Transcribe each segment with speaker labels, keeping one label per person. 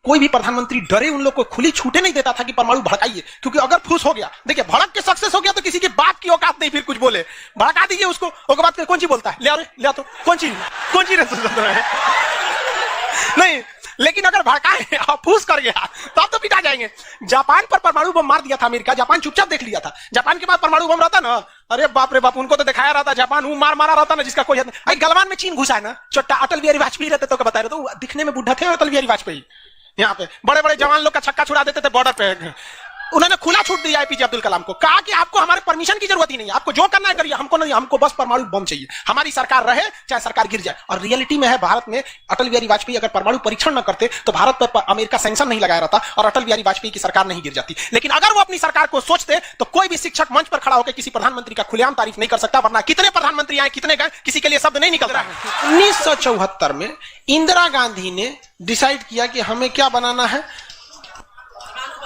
Speaker 1: कोई भी प्रधानमंत्री डरे उन लोग को खुली छूटे नहीं देता था कि परमाणु भड़काइए, क्योंकि अगर फूस हो गया, देखिए भड़क के सक्सेस हो गया तो किसी की बात की औकात नहीं फिर कुछ बोले, भड़का दीजिए उसको, उसके बाद कौन सी बोलता है, ले तो कौन सी नहीं, लेकिन अगर भड़काए और फूस कर गया तब तो पिटा जाएंगे। जापान पर परमाणु बम मार दिया था अमेरिका, जापान चुपचाप देख लिया था। जापान के पास परमाणु बम रहता ना, अरे बाप रे बाप, उनको तो दिखाया रहता जापान मारा रहता ना जिसका कोई हद नहीं। गलवान में चीन घुसा है ना, छोटा अटल बिहारी वाजपेयी रहते तो बता रहे, तो दिखने में बुढ़ा थे अटल बिहारी वाजपेयी, यहाँ पे बड़े बड़े जवान लोग का छक्का छुड़ा देते थे बॉर्डर पे। उन्होंने खुला छूट दिया एपीजे अब्दुल कलाम को, कहा कि आपको हमारे परमिशन की जरूरत ही नहीं है, आपको जो करना है करिए, हमको नहीं, हमको बस परमाणु बम चाहिए, हमारी सरकार रहे चाहे सरकार गिर जाए। और रियलिटी में है, भारत में अटल बिहारी वाजपेयी अगर परमाणु परीक्षण न करते तो भारत पर अमेरिका सैंक्शन नहीं लगाया रहता और अटल बिहारी वाजपेयी की सरकार नहीं गिर जाती। लेकिन अगर वो अपनी सरकार को सोचते तो कोई भी शिक्षक मंच पर खड़ा होकर किसी प्रधानमंत्री का खुलेआम तारीफ नहीं कर सकता, वरना कितने प्रधानमंत्री आए कितने गए किसी के लिए शब्द नहीं निकल रहा है। 1974 में इंदिरा गांधी ने डिसाइड किया कि हमें क्या बनाना है,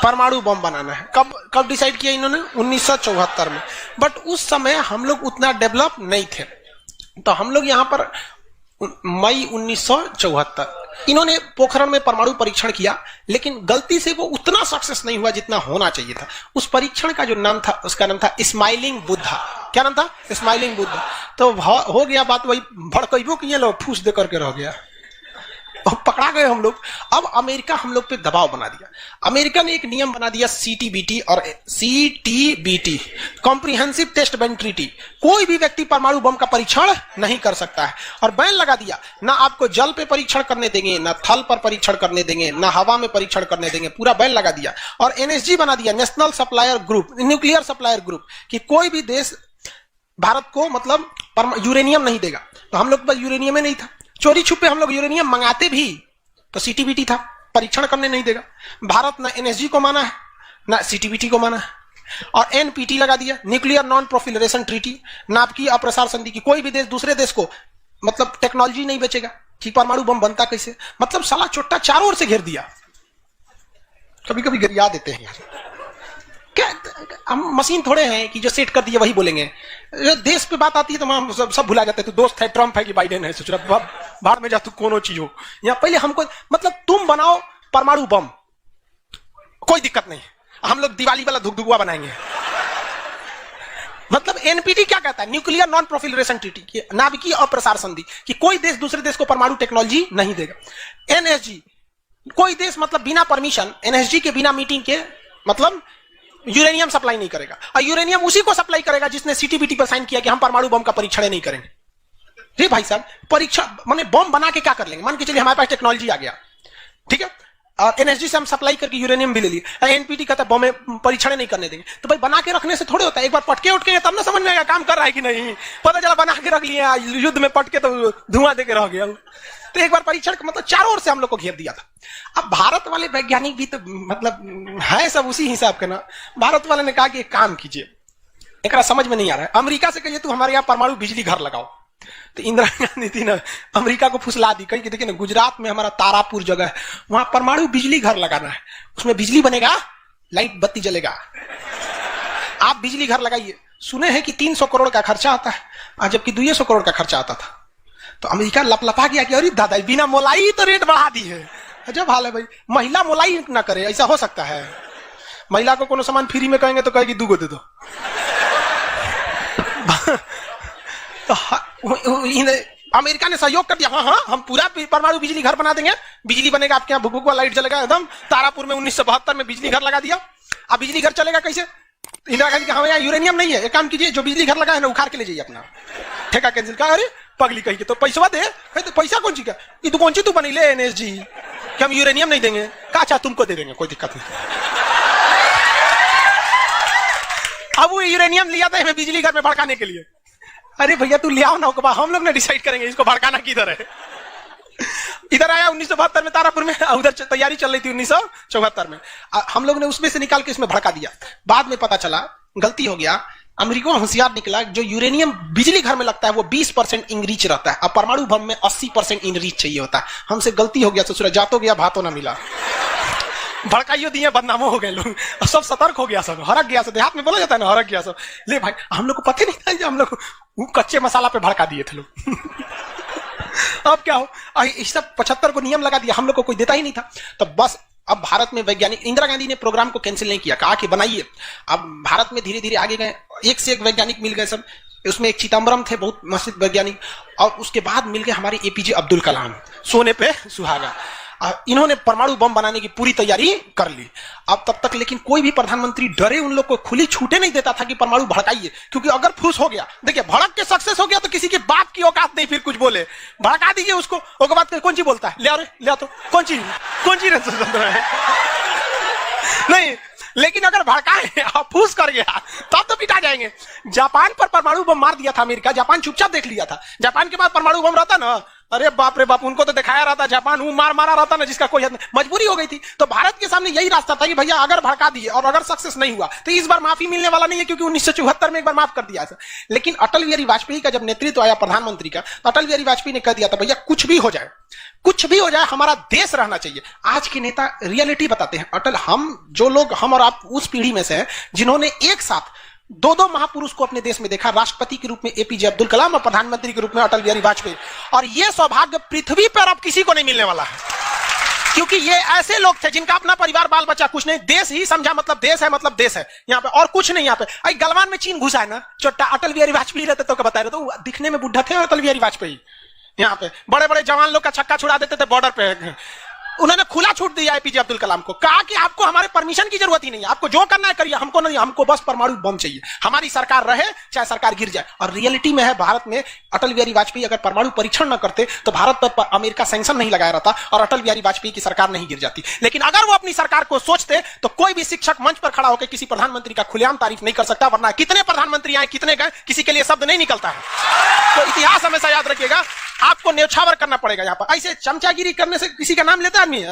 Speaker 1: परमाणु बम बनाना है। कब डिसाइड किया इन्होंने? 1974 में। बट उस समय हम लोग उतना डेवलप नहीं थे, तो हम लोग यहां पर मई 1974 इन्होंने पोखरण में परमाणु परीक्षण किया, लेकिन गलती से वो उतना सक्सेस नहीं हुआ जितना होना चाहिए था। उस परीक्षण का जो नाम था, उसका नाम था स्माइलिंग बुद्धा। क्या नाम था? स्माइलिंग बुद्धा। तो हो गया बात वही, भड़कइबो किए लोग, फूस दे करके रह गया, पकड़ा गए हम लोग। अब अमेरिका हम लोग पे दबाव बना दिया। अमेरिका ने एक नियम बना दिया सीटीबीटी और CTBT, comprehensive test ban treaty. कोई भी व्यक्ति परमाणु बम का परीक्षण नहीं कर सकता है, और बैन लगा दिया, ना आपको जल पे परीक्षण करने देंगे, ना थल पर परीक्षण करने देंगे, ना हवा में परीक्षण करने देंगे, पूरा बैन लगा दिया। और एनएसजी बना दिया, national supplier group, nuclear supplier group, कि कोई भी देश भारत को मतलब यूरेनियम नहीं देगा। तो हम लोग पास यूरेनियम नहीं था, चोरी छुपे हम लोग यूरेनियम मंगाते भी तो सीटीबीटी था, परीक्षण करने नहीं देगा। भारत ना एनएसजी को माना है ना सीटीबीटी को माना है, और एनपीटी लगा दिया, न्यूक्लियर नॉन प्रोफिलरेशन ट्रीटी, नाभिकीय अप्रसार संधि, की कोई भी देश दूसरे देश को मतलब टेक्नोलॉजी नहीं बेचेगा कि परमाणु बम बनता कैसे। मतलब साला चोट्टा चारों ओर से घेर दिया। कभी कभी गरिया देते हैं यार, क्या हम मशीन थोड़े हैं कि जो सेट कर दिए वही बोलेंगे। देश पे बात आती है तो हम सब भुला जाते हैं। तू दोस्त है ट्रम्प है कि बाइडेन है, सोच रहा बाहर में जा तू कोनो चीज हो। यहाँ पहले हमको मतलब तुम बनाओ परमाणु बम, कोई दिक्कत नहीं, हम लोग दिवाली वाला धुकधुकुआ बनाएंगे। मतलब एनपीटी क्या कहता है? न्यूक्लियर नॉन प्रोफिलरेशन ट्रीटी, नाभिकीय अप्रसार संधि, कि कोई देश दूसरे देश को परमाणु टेक्नोलॉजी नहीं देगा। एनएसजी, कोई देश मतलब बिना परमिशन, एनएसजी के बिना मीटिंग के मतलब यूरेनियम सप्लाई नहीं करेगा, और यूरेनियम उसी को सप्लाई करेगा जिसने सीटीबीटी पर साइन किया कि हम परमाणु बम का परीक्षण नहीं करेंगे। रे भाई साहब, परीक्षण माने बम बना के क्या कर लेंगे? मान के चलिए हमारे पास टेक्नोलॉजी आ गया, ठीक है, और एनएसजी से हम सप्लाई करके यूरेनियम भी ले लिए, एनपीटी कहता है बम में परीक्षण नहीं करने देंगे। तो भाई बना के रखने से थोड़े होता है, एक बार पटके उठके तब ना समझ में आएगा काम कर रहा है कि नहीं। पता चला बना के रख लिया, युद्ध में पटके तो धुआं देके रह गया। तो एक बार परीक्षण मतलब चारों ओर से हम लोग को घेर दिया था। अब भारत वाले वैज्ञानिक भी तो मतलब है सब उसी हिसाब के ना। भारत वाले ने कहा कि एक काम कीजिए, एक समझ में नहीं आ रहा है, अमेरिका से कहिए तू हमारे यहाँ परमाणु बिजली घर लगाओ। तो इंदिरा गांधी थी ना, अमेरिका को फुसला दी, कहीं देखिए ना गुजरात में हमारा तारापुर जगह है, वहां परमाणु बिजली घर लगाना है, उसमें बिजली बनेगा, लाइट बत्ती जलेगा, आप बिजली घर लगाइए। सुने हैं कि 300 करोड़ का खर्चा आता है, जबकि 200 करोड़ का खर्चा आता था। तो अमेरिका लपलपा गया कि अरे दादा बिना मोलाई तो रेट बढ़ा दी है। अजब हाल है भाई, महिला मोलाई ना करे, ऐसा हो सकता है? महिला को कोनो सामान फ्री में कहेंगे तो कहेगी 2 गो दे दो। अमेरिका ने सहयोग कर दिया, हाँ हम पूरा परमाणु बिजली घर बना देंगे, बिजली बनेगा आपके यहाँ, भुक लाइट जलेगा एकदम। तारापुर में 1972 में बिजली घर लगा दिया। अब बिजली घर चलेगा कैसे? इंदिरा गांधी हमारे यहाँ यूरेनियम नहीं है, एक काम कीजिए, जो बिजली घर लगा है ना उखाड़ के ले जाइए अपना, ठेका कैंसिल का। अरे पगली कही के तो पैसा दे, तो पैसा कौन सी का, ये तो कौन सी तू बनी ले एनएसजी कि हम यूरेनियम नहीं देंगे, का चाह तुमको दे देंगे, कोई दिक्कत नहीं। अब वो यूरेनियम लिया था हमें बिजली घर में भड़काने के लिए। अरे भैया तू ले आओ ना, हम लोग ने डिसाइड करेंगे इसको भड़काना किधर है। इधर आया 1972 में तारापुर में, उधर तैयारी चल रही थी 1974 में, हम लोग ने उसमें से निकाल के इसमें भड़का दिया। बाद में पता चला गलती हो गया, अमेरिका होशियार निकला, जो यूरेनियम बिजली घर में लगता है वो 20% इनरीच रहता है, अब परमाणु बम में 80% इनरीच चाहिए होता है। हमसे गलती हो गया, ससुरा जातो गया भातो ना मिला, भड़काइयो दिए, बदनामो हो गए लोग, सब सतर्क हो गया, सब हरक गया, सब देहात में बोला जाता है ना, हरक गया सब। ले भाई हम लोग को पता नहीं था, हम लोग कच्चे मसाला पे भड़का दिए थे लोग। अब क्या हो, इस सब 75 को नियम लगा दिया, हम लोग को कोई देता ही नहीं था। तो बस अब भारत में वैज्ञानिक, इंदिरा गांधी ने प्रोग्राम को कैंसिल नहीं किया, कहा कि बनाइए। अब भारत में धीरे धीरे आगे गए, एक से एक वैज्ञानिक मिल गए सब। उसमें एक चिदम्बरम थे, बहुत मशहूर वैज्ञानिक, और उसके बाद मिल गए हमारे एपीजे अब्दुल कलाम, सोने पे सुहागा। इन्होंने परमाणु बम बनाने की पूरी तैयारी कर ली। अब तब तक लेकिन कोई भी प्रधानमंत्री डरे उन लोग को खुली छूटे नहीं देता था कि परमाणु भड़काइए, क्योंकि अगर फूस हो गया, देखिए भड़क के सक्सेस हो गया तो किसी के बाप की औकात नहीं फिर कुछ बोले, भड़का दीजिए उसको, उसके बाद कौन सी बोलता है, ले तो कौन सी नहीं, लेकिन अगर भड़काए और फूस कर गया तब तो पिटा जाएंगे। जापान पर परमाणु बम मार दिया था अमेरिका, जापान चुपचाप देख लिया था। जापान के पास परमाणु बम रहता ना, अरे बाप रे बाप, उनको तो दिखाया रहता, जापान मारा रहता ना, जिसका कोई मजबूरी हो गई थी। तो भारत के सामने यही रास्ता था कि भैया अगर भड़का दिए और अगर सक्सेस नहीं हुआ तो इस बार माफी मिलने वाला नहीं है, क्योंकि 1974 में एक बार माफ कर दिया था। लेकिन अटल बिहारी वाजपेयी का जब नेतृत्व आया प्रधानमंत्री का, तो अटल बिहारी वाजपेयी ने कह दिया था भैया कुछ भी हो जाए, कुछ भी हो जाए, हमारा देश रहना चाहिए। आज के नेता रियलिटी बताते हैं। अटल, हम और आप उस पीढ़ी में से हैं जिन्होंने एक साथ दो महापुरुष को अपने देश में देखा, राष्ट्रपति के रूप में एपीजे अब्दुल कलाम और प्रधानमंत्री के रूप में अटल बिहारी वाजपेयी। और यह सौभाग्य पृथ्वी पर अब किसी को नहीं मिलने वाला है, क्योंकि ये ऐसे लोग थे जिनका अपना परिवार बाल बच्चा कुछ नहीं, देश ही समझा मतलब देश है, मतलब देश है यहाँ पे, और कुछ नहीं। यहाँ पे गलवान में चीन घुसा है ना, चोट्टा अटल बिहारी वाजपेयी रहते तो बता रहे, तो दिखने में बुढ़ा थे अटल बिहारी वाजपेयी। यहाँ पे बड़े बड़े जवान लोग का छक्का छुड़ा देते थे बॉर्डर पे। उन्होंने खुला छूट दिया एपीजे अब्दुल कलाम को, कहा कि आपको हमारे परमिशन की जरूरत ही नहीं है, आपको जो करना है करिए, हमको नहीं, हमको बस परमाणु बम चाहिए, हमारी सरकार रहे चाहे सरकार गिर जाए। और रियलिटी में है, भारत में अटल बिहारी वाजपेयी अगर परमाणु परीक्षण न करते तो भारत पर अमेरिका सैंक्शन नहीं लगाया रहता और अटल बिहारी वाजपेयी की सरकार नहीं गिर जाती। लेकिन अगर वो अपनी सरकार को सोचते तो कोई भी शिक्षक मंच पर खड़ा होकर किसी प्रधानमंत्री का खुलेआम तारीफ नहीं कर सकता, वरना कितने प्रधानमंत्री आए, कितने गए, किसी के लिए शब्द नहीं निकलता है। तो इतिहास हमेशा याद रखिएगा, आपको न्यौछावर करना पड़ेगा। यहाँ पर ऐसे चमचागिरी करने से किसी का नाम लेता आदमी,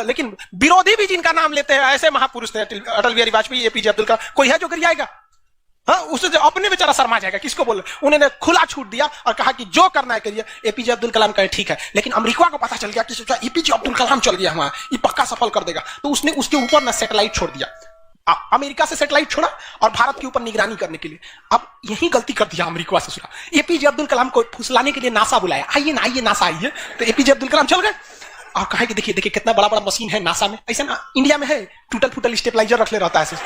Speaker 1: लेकिन विरोधी भी जिनका नाम लेते हैं, ऐसे महापुरुष थे अटल बिहारी वाजपेयी, एपीजे अब्दुल कलाम। कोई है जो गिर जाएगा? हाँ, उसे जो अपने बेचारा शर्मा जाएगा, किसको बोले। उन्होंने खुला छूट दिया और कहा कि जो करना है करिए। एपीजे अब्दुल कलाम कहे ठीक है, लेकिन अमेरिका को पता चल गया कि सोचा एपीजे अब्दुल कलाम चल गया वहां, ये पक्का सफल कर देगा, तो उसने उसके ऊपर ना सैटेलाइट छोड़ दिया। अमेरिका से सैटेलाइट छोड़ा और भारत के ऊपर निगरानी करने के लिए। अब यही गलती कर दिया अमेरिका से। सुना, एपीजे अब्दुल कलाम को फुसलाने के लिए नासा बुलाया, आइए ना, आइए नासा आइए, तो एपीजे अब्दुल कलाम चल गए और कहा कि देखिए देखिए कितना बड़ा बड़ा मशीन है नासा में। ऐसा ना इंडिया में है, टूटल फूटल स्टेबलाइजर रख ले रहता है,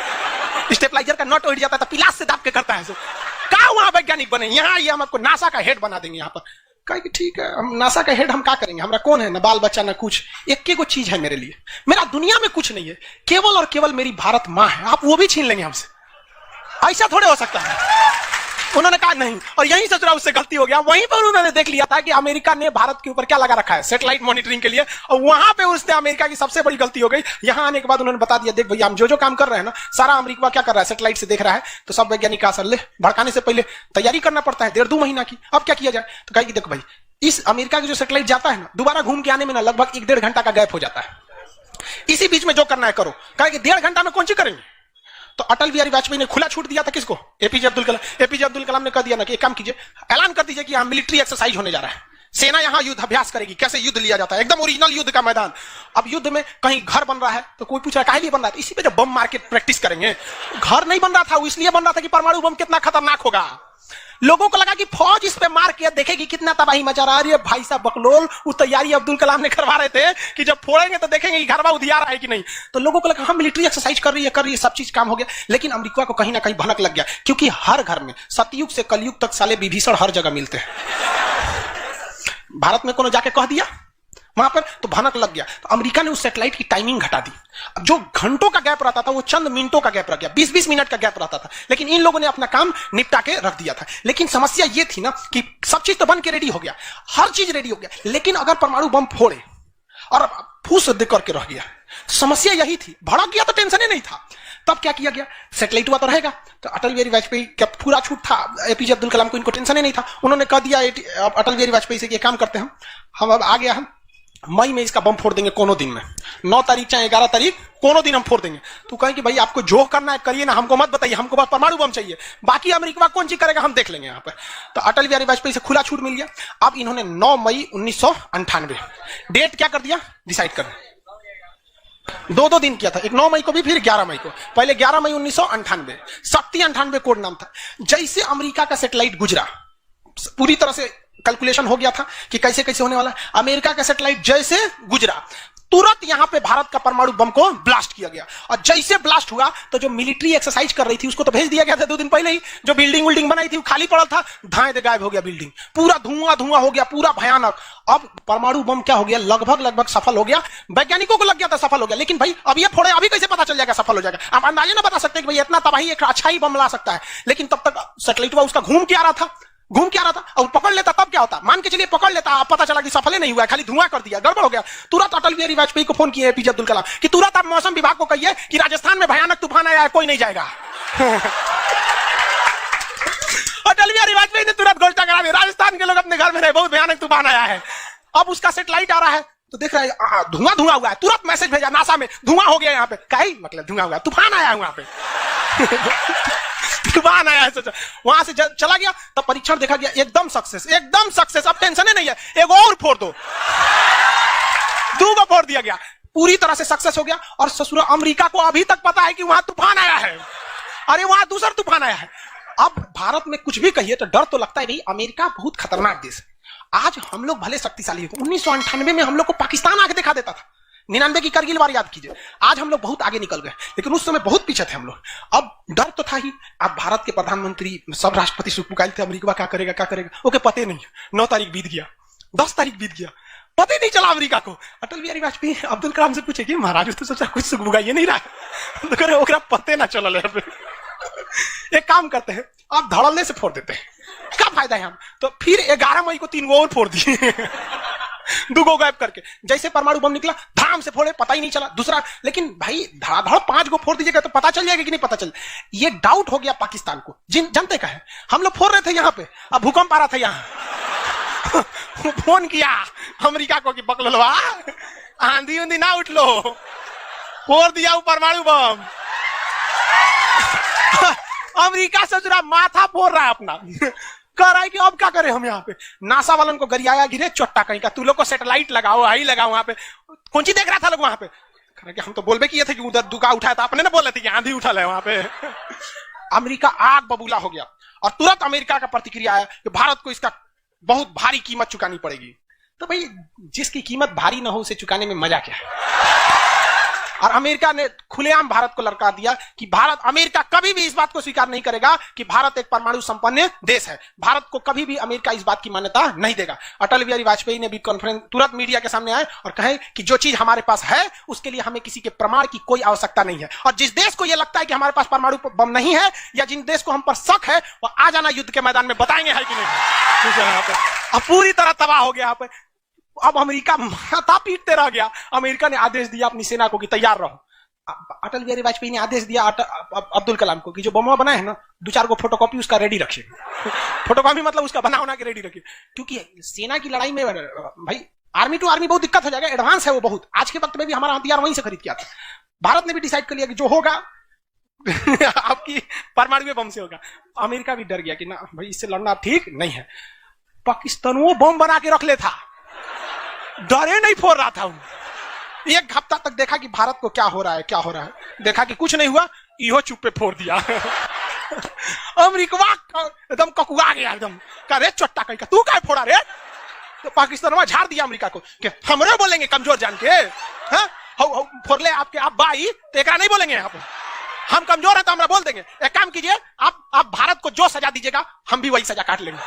Speaker 1: स्टेबलाइजर का नट उड़ जाता है तो पिलास से दाब के करता है। कहा वहां वैज्ञानिक बने, यहाँ आइए हम आपको नासा का हेड बना देंगे। यहाँ पर कहा कि ठीक है, हम नासा का हेड हम क्या करेंगे, हमारा कौन है, ना बाल बच्चा ना कुछ, एक को चीज है मेरे लिए, मेरा दुनिया में कुछ नहीं है, केवल और केवल मेरी भारत माँ है, आप वो भी छीन लेंगे हमसे, ऐसा थोड़े हो सकता है। उन्होंने कहा नहीं, और यहीं से थोड़ा उससे गलती हो गया। वहीं पर उन्होंने देख लिया था कि अमेरिका ने भारत के ऊपर क्या लगा रखा है, सैटेलाइट मॉनिटरिंग के लिए, और वहां पे उसने अमेरिका की सबसे बड़ी गलती हो गई। यहां आने के बाद उन्होंने बता दिया, देख भैया हम जो काम कर रहे हैं ना, सारा अमेरिका क्या कर रहा है, सैटेलाइट से देख रहा है, तो सब वैज्ञानिक का असर ले, भड़काने से पहले तैयारी करना पड़ता है 1.5-2 महीना की। अब क्या किया जाए, तो कहा कि देखो भाई, इस अमेरिका की जो सैटेलाइट जाता है ना, दोबारा घूम के आने में ना लगभग 1-1.5 घंटा का गैप हो जाता है। इसी बीच में जो करना है करो। कहा कि 1.5 घंटा में कौन सी करेंगे। तो अटल बिहारी वाजपेयी ने खुला छूट दिया था किसको, एपीजे अब्दुल कलाम। एपीजे अब्दुल कलाम ने कह दिया ना कि एक काम कीजिए, ऐलान कर दीजिए कि यहां मिलिट्री एक्सरसाइज होने जा रहा है, सेना यहां युद्ध अभ्यास करेगी, कैसे युद्ध लिया जाता है, एकदम ओरिजिनल युद्ध का मैदान। अब युद्ध में कहीं घर बन रहा है तो कोई पूछ रहा है काहे लिए बन रहा है, इसी पे जब बम मार के प्रैक्टिस करेंगे। घर नहीं बन रहा था, वो इसलिए बन रहा था कि परमाणु बम कितना खतरनाक होगा। लोगों को लगा कि फौज इस पे मार के देखेगी कितना तबाही मचा रहा है। भाई साहब बकलोल, वो तैयारी अब्दुल कलाम ने करवा रहे थे कि जब फोड़ेंगे तो देखेंगे कि घरवा उधियार है कि नहीं। तो लोगों को लगा हाँ मिलिट्री एक्सरसाइज कर रही है, सब चीज काम हो गया। लेकिन अमेरिका को कहीं ना कहीं भनक लग गया, क्योंकि हर घर में सतयुग से कलयुग तक साले विभीषण हर जगह मिलते हैं। भारत में कोनो जाके कह दिया वहां पर तो भनक लग गया। तो अमेरिका ने उस सैटेलाइट की टाइमिंग घटा दी। जो घंटों का गैप रहता था वो चंद मिनटों का गैप रह गया, 20-20 मिनट का गैप रहता था। लेकिन इन लोगों ने अपना काम निपटा के रख दिया था। लेकिन समस्या ये थी ना कि सब चीज तो बन के रेडी हो गया, हर चीज रेडी हो गया, लेकिन अगर परमाणु बम फोड़े और फूस दे करके रह गया, समस्या यही थी। भड़क गया तो टेंशन ही नहीं था। तब क्या किया गया, सैटेलाइट हुआ तो रहेगा। तो अटल बिहारी वाजपेयी का पूरा छूट था, एपीजे अब्दुल कलाम को इनको टेंशन ही नहीं था। उन्होंने कह दिया अटल बिहारी वाजपेयी से ये काम करते हैं हम अब आ गया, हम मई में इसका बम फोड़ देंगे कोनो दिन में, 9 तारीख चाहे 11 तारीख कोनो दिन हम फोड़ देंगे। तो कहें कि भाई आपको जो करना है करिए ना, हमको मत बताइए, हमको बस परमाणु बम चाहिए, बाकी अमेरिका कौन सी करेगा हम देख लेंगे यहाँ पर। तो अटल बिहारी वाजपेयी से खुला छूट मिल गया। अब इन्होंने 9 मई 1998 डेट क्या कर दिया, डिसाइड कर 2-2 दिन किया था, एक 9 मई को भी, फिर 11 मई को। पहले 11 मई 1998 शक्ति 98 कोड नाम था। जैसे अमेरिका का सैटेलाइट गुजरा, पूरी तरह से कैलकुलेशन हो गया था कि कैसे कैसे होने वाला। अमेरिका का सैटेलाइट जैसे गुजरा तुरंत यहां पे भारत का परमाणु बम को ब्लास्ट किया गया। और जैसे ब्लास्ट हुआ तो जो मिलिट्री एक्सरसाइज कर रही थी उसको तो भेज दिया गया था 2 दिन पहले ही। जो बिल्डिंग बनाई थी वो खाली पड़ा था, धाए दे गायब हो गया बिल्डिंग, पूरा धुआं हो गया, पूरा भयानक। अब परमाणु बम क्या हो गया, लगभग सफल हो गया। वैज्ञानिकों को लग गया था सफल हो गया, लेकिन भाई अब ये फोड़े, अभी कैसे पता चल जाएगा सफल हो जाएगा? आप अंदाजा ना बता सकते कि भाई इतना तबाही एक अच्छा ही बम ला सकता है। लेकिन तब तक सैटेलाइट उसका घूम के आ रहा था और पकड़ लेता तब क्या होता? मान के चलिए पकड़ लेता, अब पता चला कि सफल ही नहीं हुआ, खाली धुआं कर दिया, गड़बड़ हो गया। तुरंत अटल बिहारी वाजपेयी को फोन किए एपीजे अब्दुल कलाम कि तुरंत आप मौसम विभाग को कहिए कि राजस्थान में भयानक तूफान आया है, कोई नहीं जाएगा। अटल बिहारी वाजपेयी ने तुरंत घोषणा करा दी, राजस्थान के लोग अपने घर में रहे, बहुत भयानक तूफान आया है। अब उसका सैटेलाइट आ रहा है तो देख रहा है धुआं हुआ है, तुरंत मैसेज भेजा नासा में, धुआं हो गया यहाँ पे। कहीं मतलब धुआं हुआ, तूफान आया है वहां पे। तूफान आया है। वहां से चला गया, तब परीक्षण देखा गया, एकदम सक्सेस। अब टेंशन ही नहीं है, एक और फोड़ दो, 2 को फोड़ दिया गया, पूरी तरह से सक्सेस हो गया। और ससुरा अमेरिका को अभी तक पता है कि वहां तूफान आया है, अरे वहां दूसरा तूफान आया है। अब भारत में कुछ भी कहिए तो डर तो लगता है, भाई अमेरिका बहुत खतरनाक देश है। आज हम लोग भले शक्तिशाली हैं, 1998 में हम लोग को पाकिस्तान आके दिखा देता था, 99 की करगिल वार याद कीजिए। आज हम लोग बहुत आगे निकल गए, लेकिन उस समय बहुत पीछे थे हम लोग। अब डर तो था ही। अब भारत के प्रधानमंत्री सब राष्ट्रपति से पुकारे थे, अमेरिका क्या करेगा, ओके पते नहीं। 9 तारीख बीत गया, 10 तारीख बीत गया, पता ही नहीं चला अमेरिका को। अटल बिहारी वाजपेयी अब्दुल कलाम से पूछे कि महाराज तो सोचा कुछ सुख बुगाइए नहीं रहा, तो करे ओकरा पते ना चला। एक काम करते हैं, आप धड़ल्ले से फोड़ देते हैं, क्या फायदा है हम? तो फिर 11 मई को 3 गो और फोड़ दिए, 2 गो गायब करके। जैसे परमाणु बम निकला धाम से फोड़े, पता ही नहीं चला दूसरा। लेकिन भाई धड़ाधड़ 5 गो फोड़ दीजिएगा तो पता चल जाएगा कि नहीं पता चल। ये डाउट हो गया पाकिस्तान को, जनते का है। हम लोग फोड़ रहे थे यहाँ पे, अब भूकंप आ रहा था यहाँ। फोन किया अमेरिका को कि बकलवा आंधी उंधी ना उठ लो, फोड़ दिया परमाणु बम। अमेरिका से जरा माथा फोड़ रहा है अपना, कह रहा है कि अब क्या करें हम। यहाँ पे नासा वालन को गरियाया, गिरे चोट्टा कहीं का, तू लोग को सैटेलाइट लगाओ, आई लगाओ। वहां पे कौन सी देख रहा था लोग वहां पे? कि हम तो बोलबे किए थे कि उधर दुका उठाया था, आपने ना बोले थे कि आंधी उठा है वहां पे। अमेरिका आग बबूला हो गया और तुरंत अमेरिका का प्रतिक्रिया आया कि भारत को इसका बहुत भारी कीमत चुकानी पड़ेगी। तो भाई जिसकी कीमत भारी ना हो उसे चुकाने में मजा क्या है? और अमेरिका ने खुलेआम भारत को लड़का दिया कि अमेरिका कभी भी इस बात को स्वीकार नहीं करेगा कि भारत एक परमाणु संपन्न देश है। भारत को कभी भी अमेरिका इस बात की मान्यता नहीं देगा। अटल बिहारी वाजपेयी ने भी कॉन्फ्रेंस तुरंत मीडिया के सामने आए और कहे कि जो चीज हमारे पास है उसके लिए हमें किसी के प्रमाण की कोई आवश्यकता नहीं है। और जिस देश को यह लगता है कि हमारे पास परमाणु बम नहीं है या जिन देश को हम पर शक है वो आ जाना युद्ध के मैदान में, बताएंगे है कि नहीं। अब पूरी तरह तबाह हो गया यहाँ पे। अब अमेरिका माथा पीटते रह गया। अमेरिका ने आदेश दिया अपनी सेना को कि तैयार रहो। अटल बिहारी वाजपेयी ने आदेश दिया अब्दुल कलाम को कि जो बम बनाए है ना 2-4 गो फोटोकॉपी उसका रेडी रखिए। फोटोकॉपी मतलब उसका बना के रेडी रखिए, क्योंकि सेना की लड़ाई में भाई आर्मी टू आर्मी बहुत दिक्कत हो जाएगा, एडवांस है वो बहुत। आज के वक्त में भी हमारा हथियार वहीं से खरीद किया था। भारत ने भी डिसाइड कर लिया कि जो होगा आपकी परमाणु बम से होगा। अमेरिका भी डर गया कि ना भाई इससे लड़ना ठीक नहीं है। पाकिस्तान वो बम बना के रख ले था, डरे नहीं फोड़ रहा था। 1 हफ्ता तक देखा कि भारत को क्या हो रहा है, देखा कि कुछ नहीं हुआ, इहो चुप पे फोड़ दिया। अमेरिका एकदम ककुआ गया, एकदम कह रे चोट्टा कहीं का तू क्या फोड़ा रे? तो पाकिस्तान में झाड़ दिया अमेरिका को कि हमरे बोलेंगे कमजोर जान के, फोड़ ले आपके आप बाई तो एक नहीं बोलेंगे यहाँ पे, हम कमजोर है तो हमरा बोल देंगे। एक काम कीजिए आप भारत को जो सजा दीजिएगा हम भी वही सजा काट लेंगे।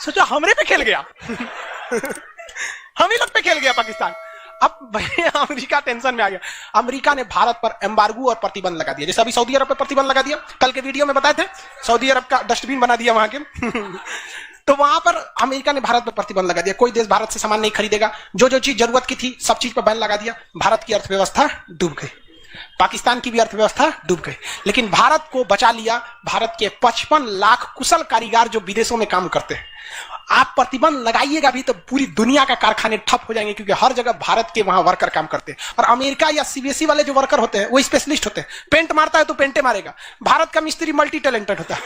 Speaker 1: सोचो हमरे पे खेल गया। हम ही लोग पे खेल गया पाकिस्तान। अब भाई अमेरिका टेंशन में आ गया। अमेरिका ने भारत पर एम्बार्गो और प्रतिबंध लगा दिया, जैसे अभी सऊदी अरब पर प्रतिबंध लगा दिया। कल के वीडियो में बताए थे, सऊदी अरब का डस्टबिन बना दिया वहां के। तो वहां पर अमेरिका ने भारत पर प्रतिबंध लगा दिया, कोई देश भारत से सामान नहीं खरीदेगा। जो चीज जरूरत की थी सब चीज पर बैन लगा दिया। भारत की अर्थव्यवस्था डूब गई, पाकिस्तान की भी अर्थव्यवस्था डूब गई, लेकिन भारत को बचा लिया भारत के 55 लाख कुशल कारीगर जो विदेशों में काम करते हैं। आप प्रतिबंध लगाइएगा भी तो पूरी दुनिया का कारखाने ठप हो जाएंगे, क्योंकि हर जगह भारत के वहां वर्कर काम करते हैं। और अमेरिका या सीबीएसई वाले जो वर्कर होते हैं वो स्पेशलिस्ट होते हैं। पेंट मारता है तो पेंटे मारेगा। भारत का मिस्त्री मल्टी टैलेंटेड होता है।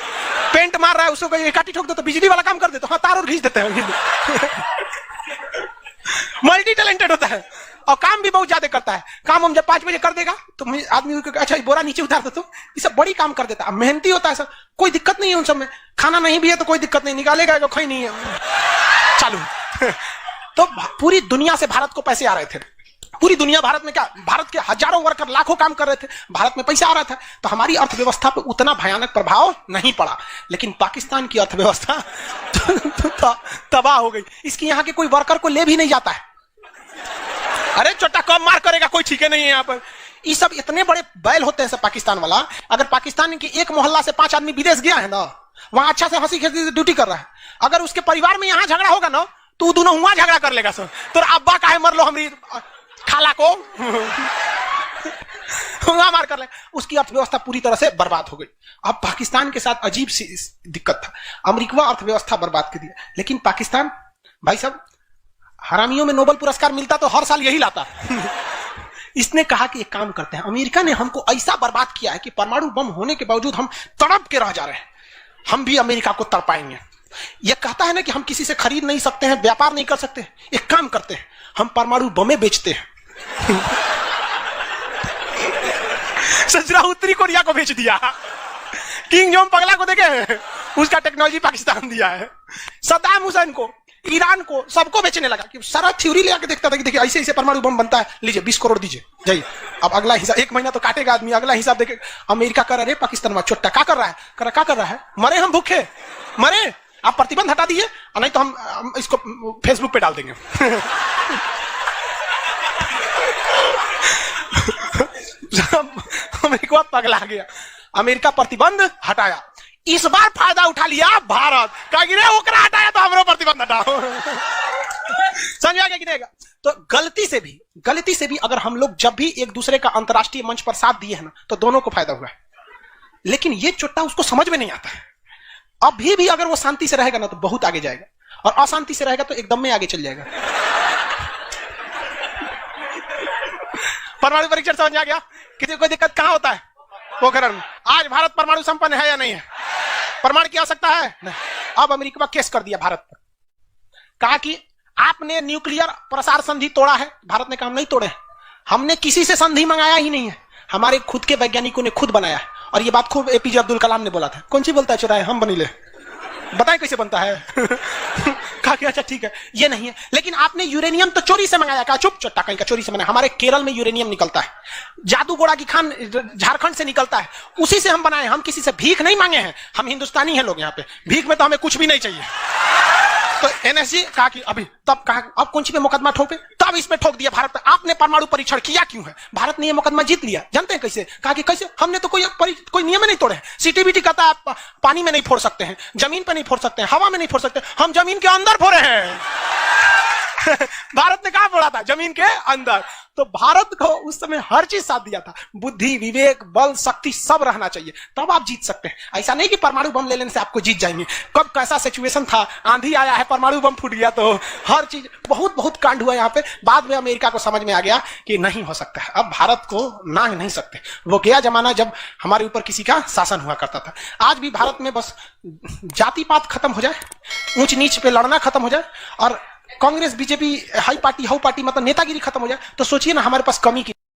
Speaker 1: पेंट मार रहा है उसको एक काटी ठोक दो तो बिजली वाला काम कर दे, तो हाँ तार और घींच देते हैं। मल्टी टैलेंटेड होता है और काम भी बहुत ज्यादा करता है। काम हम जब 5 बजे कर देगा तो आदमी अच्छा बोरा नीचे उतार दो, तो ये सब बड़ी काम कर देता है। मेहनती होता है सर, कोई दिक्कत नहीं है उन सब में। खाना नहीं भी है तो कोई दिक्कत नहीं, निकालेगा तो कोई नहीं है, चालू। तो पूरी दुनिया से भारत को पैसे आ रहे थे, पूरी दुनिया भारत में क्या, भारत के हजारों वर्कर लाखों काम कर रहे थे, भारत में पैसा आ रहा था, तो हमारी अर्थव्यवस्था पे उतना भयानक प्रभाव नहीं पड़ा। लेकिन पाकिस्तान की अर्थव्यवस्था तबाह हो गई। इसकी यहाँ के कोई वर्कर को ले भी नहीं जाता है। अरे छोटा कम मार करेगा, कोई ठीक है नहीं है यहाँ पर। ये सब इतने बड़े बैल होते हैं सब पाकिस्तान वाला। अगर पाकिस्तान के एक मोहल्ला से 5 आदमी विदेश गया है ना, वहां अच्छा से हंसी खेसी से ड्यूटी कर रहा है, अगर उसके परिवार में यहाँ झगड़ा होगा ना, तो दोनों वहां झगड़ा कर लेगा सर। तो अब्बा काहे मर लो हमारी खाला को वहां मार कर ले। उसकी अर्थव्यवस्था पूरी तरह से बर्बाद हो गई। अब पाकिस्तान के साथ अजीब सी दिक्कत था, अमेरिका अर्थव्यवस्था बर्बाद कर दिया। लेकिन पाकिस्तान भाई साहब, हरामियों में नोबेल पुरस्कार मिलता तो हर साल यही लाता। इसने कहा कि एक काम करते हैं, अमेरिका ने हमको ऐसा बर्बाद किया है कि परमाणु बम होने के बावजूद हम तड़प के रह जा रहे हैं, हम भी अमेरिका को तड़पाएंगे। यह कहता है ना कि हम किसी से खरीद नहीं सकते हैं, व्यापार नहीं कर सकते, एक काम करते हैं, हम परमाणु बमें बेचते हैं। सजरा उत्तरी कोरिया को बेच दिया, किंग जोंग पगला को देखे, उसका टेक्नोलॉजी पाकिस्तान दिया है, सद्दाम हुसैन को, ईरान को, सबको बेचने लगा कि सारा थ्योरी ले आके देखता था कि देखिए ऐसे ऐसे परमाणु बम बनता है, लीजिए 20 करोड़ दीजिए जाइए। अब अगला हिसाब, 1 महीना तो काटेगा आदमी, अगला हिसाब देखे। अमेरिका कर रहा है, पाकिस्तान में छोटा क्या कर रहा है, क्या कर रहा है, मरे हम भूखे, मरे, आप प्रतिबंध हटा दीजिए, नहीं तो हम इसको फेसबुक पे डाल देंगे। अमेरिका पगला गया, अमेरिका प्रतिबंध हटाया। इस बार फायदा उठा लिया भारत, कहा ओकरा हटाया तो हमरो प्रतिबंध हटाओ। समझ आ गया कि नहीं? तो गलती से भी अगर हम लोग जब भी एक दूसरे का अंतर्राष्ट्रीय मंच पर साथ दिए हैं ना, तो दोनों को फायदा हुआ है। लेकिन ये चुट्टा उसको समझ में नहीं आता है। अभी भी अगर वो शांति से रहेगा ना तो बहुत आगे जाएगा, और अशांति से रहेगा तो एकदम में आगे चल जाएगा। परमाणु परीक्षण समझ आ गया? किसी को दिक्कत कहां होता है? पोखरण में। आज भारत परमाणु संपन्न है या नहीं है? प्रमाण की आवश्यकता है नहीं। अब अमेरिका केस कर दिया भारत पर, कहा कि आपने न्यूक्लियर प्रसार संधि तोड़ा है। भारत ने कहा हम नहीं तोड़े, हमने किसी से संधि मंगाया ही नहीं है, हमारे खुद के वैज्ञानिकों ने खुद बनाया है। और ये बात खूब एपीजे अब्दुल कलाम ने बोला था। कौन सी बोलता है चुराए हम बनीले, बताएं कैसे बनता है। कहा कि अच्छा ठीक है, ये नहीं है, लेकिन आपने यूरेनियम तो चोरी से मंगाया। कहा चुप, चट्टा कहीं का चोरी से मंगाया। हमारे केरल में यूरेनियम निकलता है, जादूगोड़ा की खान झारखंड से निकलता है, उसी से हम बनाए। हम किसी से भीख नहीं मांगे हैं, हम हिंदुस्तानी हैं लोग, यहाँ पे भीख में तो हमें कुछ भी नहीं चाहिए। तो एनएसजी कहा कि अभी, तब कहा अब कौन सी पे मुकदमा ठोके, तब इस पे ठोक दिया भारत पे। आपने परमाणु परीक्षण किया क्यों है? भारत ने ये मुकदमा जीत लिया। जानते हैं कैसे? कहा कि कैसे, हमने तो कोई नियम नहीं तोड़े। सीटीबीटी कहता है आप पानी में नहीं फोड़ सकते हैं, जमीन पे नहीं फोड़ सकते हैं, हवा में नहीं फोड़ सकते, हम जमीन के अंदर फोड़े हैं। भारत ने कहा फोड़ा था? जमीन के अंदर। तो भारत को उस समय हर चीज साथ दिया था, बुद्धि, विवेक, बल, शक्ति सब रहना चाहिए, तब आप जीत सकते हैं। ऐसा नहीं कि परमाणु बम ले लेने से आपको जीत जाएंगे। कब कैसा सिचुएशन था, आंधी आया है, परमाणु बम फूट गया, तो हर चीज बहुत कांड हुआ यहाँ पे। बाद में अमेरिका को समझ में आ गया कि नहीं हो सकता है, अब भारत को ना नहीं सकते। वो गया जमाना जब हमारे ऊपर किसी का शासन हुआ करता था। आज भी भारत में बस जाति पात खत्म हो जाए, ऊंच नीच पे लड़ना खत्म हो जाए, और Congress BJP high party how party मतलब नेतागिरी खत्म हो जाए, तो सोचिए ना हमारे पास कमी की